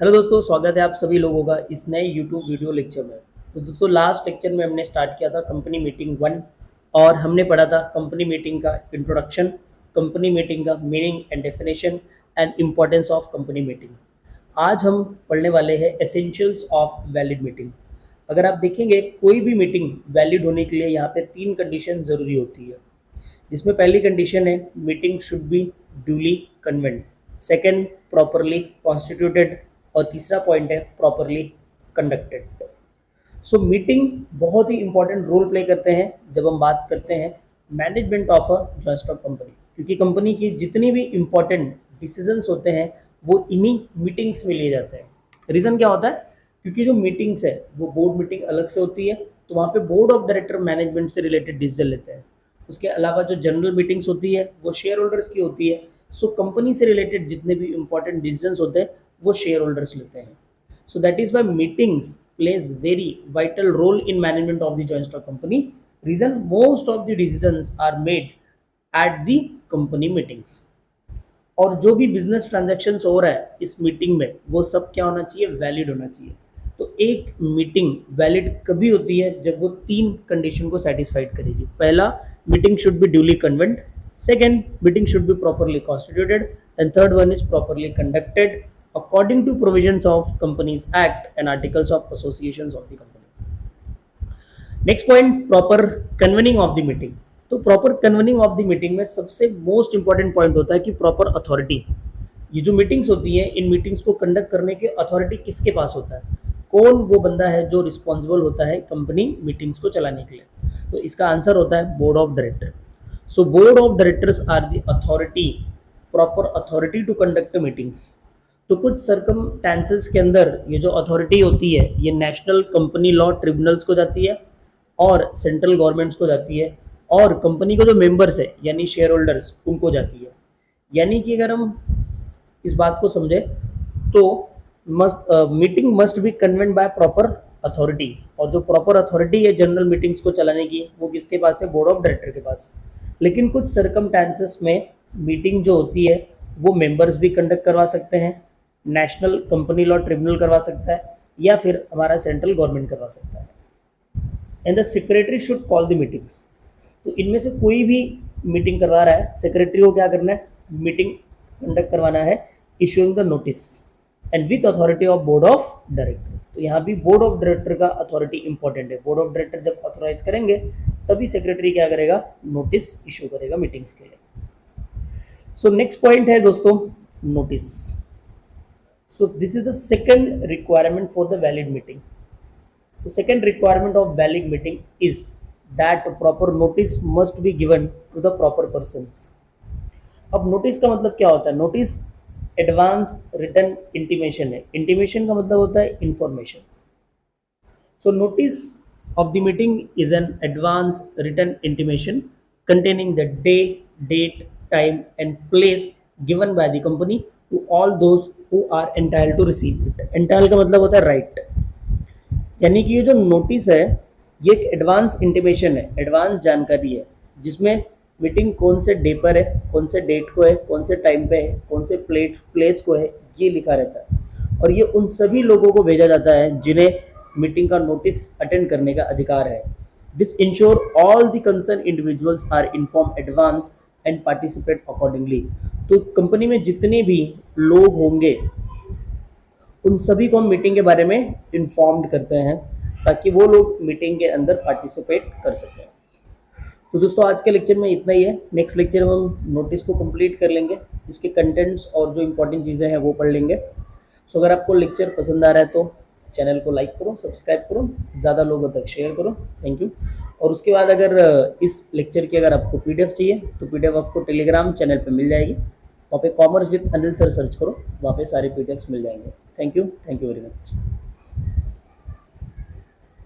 Hello दोस्तों, स्वागत है आप सभी लोगों का इस नए यूट्यूब वीडियो लेक्चर में। तो दोस्तों, लास्ट लेक्चर में हमने स्टार्ट किया था कंपनी मीटिंग वन और हमने पढ़ा था कंपनी मीटिंग का इंट्रोडक्शन, कंपनी मीटिंग का meaning and definition and importance of company meeting. आज हम पढ़ने वाले हैं एसेंशियल्स ऑफ वैलिड मीटिंग। अगर आप देखेंगे कोई भी मीटिंग वैलिड होने के लिए यहाँ पे तीन कंडीशन ज़रूरी होती है, जिसमें पहली कंडीशन है meeting should be duly convent, second properly constituted और तीसरा पॉइंट है प्रॉपरली कंडक्टेड। सो मीटिंग बहुत ही इंपॉर्टेंट रोल प्ले करते हैं जब हम बात करते हैं management of a joint stock company, क्योंकि कंपनी की जितनी भी इंपॉर्टेंट डिसीजंस होते हैं वो इन्हीं मीटिंग्स में लिए जाते हैं। रीज़न क्या होता है? क्योंकि जो मीटिंग्स है वो बोर्ड मीटिंग अलग से होती है, तो वहाँ पे बोर्ड ऑफ डायरेक्टर मैनेजमेंट से रिलेटेड डिसीजन लेते हैं। उसके अलावा जो जनरल मीटिंग्स होती है वो शेयर होल्डर्स की होती है। सो कंपनी से रिलेटेड जितने भी इंपॉर्टेंट डिसीजंस होते हैं वो शेयर होल्डर्स लेते हैं। So that is why meetings plays very vital role in management of the joint stock company. Reason most of the decisions are made at the company meetings. और जो भी business transactions हो रहा है इस meeting में वो सब क्या होना चाहिए? वैलिड होना चाहिए। तो एक मीटिंग वैलिड कभी होती है? जब वो तीन कंडीशन को सेटिस्फाइड करेगी। पहला, meeting should be duly convent, second, meeting should be properly constituted and third one is properly conducted according to provisions of Companies Act and articles of associations of the company. Next point, proper convening of the meeting. तो proper convening of the meeting में सबसे most important point होता है कि proper authority. ये जो meetings होती है इन मीटिंग्स को कंडक्ट करने के अथॉरिटी किसके पास होता है? कौन वो बंदा है जो रिस्पॉन्सिबल होता है कंपनी मीटिंग्स को चलाने के लिए? तो इसका आंसर होता है board of director. So board of directors are the authority, proper authority to conduct meetings. तो कुछ सर्कमस्टेंसेस के अंदर ये जो अथॉरिटी होती है ये नेशनल कंपनी लॉ ट्रिब्यूनल्स को जाती है और सेंट्रल गवर्नमेंट्स को जाती है, और कंपनी के जो मेंबर्स है यानी शेयर होल्डर्स उनको जाती है। यानी कि अगर हम इस बात को समझे तो meeting must be convent by proper authority, और जो प्रॉपर अथॉरिटी है जनरल मीटिंग्स को चलाने की वो किसके पास है? बोर्ड ऑफ डायरेक्टर के पास। लेकिन कुछ सर्कमस्टेंसेस में मीटिंग जो होती है वो मेंबर्स भी कंडक्ट करवा सकते हैं, नेशनल कंपनी लॉ ट्रिब्यूनल करवा सकता है, या फिर हमारा सेंट्रल गवर्नमेंट करवा सकता है। And the secretary should call the meetings. तो इनमें से कोई भी मीटिंग करवा रहा है, सेक्रेटरी को क्या करना है? मीटिंग कंडक्ट करवाना है, issuing the notice and with authority of board of director. तो यहाँ भी बोर्ड ऑफ डायरेक्टर का अथॉरिटी इंपॉर्टेंट है। बोर्ड ऑफ डायरेक्टर जब ऑथोराइज करेंगे तभी सेक्रेटरी क्या करेगा? नोटिस इशू करेगा मीटिंग्स के लिए। सो नेक्स्ट पॉइंट है दोस्तों notice. So this is the second requirement for the valid meeting. The second requirement of valid meeting is that proper notice must be given to the proper persons. अब notice का मतलब क्या होता है? Notice advance written intimation है। Intimation का मतलब होता है information. So notice of the meeting is an advance written intimation containing the day, date, time and place given by the company to all those who are entitled to receive it. Entitled का मतलब होता है right, यानी कि ये जो notice है ये एक एडवांस इंटीमेशन है, एडवांस जानकारी है, जिसमें मीटिंग कौन से डे पर है, कौन से डेट को है, कौन से टाइम पे है, कौन से प्लेस को है, ये लिखा रहता है। और ये उन सभी लोगों को भेजा जाता है जिन्हें मीटिंग का नोटिस अटेंड करने का अधिकार है। This ensure all the concern individuals are inform advance and participate accordingly. तो कंपनी में जितने भी लोग होंगे उन सभी को हम मीटिंग के बारे में इन्फॉर्म्ड करते हैं ताकि वो लोग मीटिंग के अंदर पार्टिसिपेट कर सकें। तो दोस्तों, आज के लेक्चर में इतना ही है। नेक्स्ट लेक्चर में हम नोटिस को कंप्लीट कर लेंगे, इसके कंटेंट्स और जो इंपॉर्टेंट चीज़ें हैं वो पढ़ लेंगे। सो अगर आपको लेक्चर पसंद आ रहा है तो चैनल को लाइक करो, सब्सक्राइब करो, ज़्यादा लोगों तक शेयर करो। Thank you. और उसके बाद अगर इस लेक्चर की अगर आपको पीडीएफ चाहिए तो पीडीएफ आपको टेलीग्राम चैनल पर मिल जाएगी। वहाँ पे commerce with Anil sir search करो, वहाँ पे सारे पीडीएफ्स मिल जाएंगे। Thank you very much.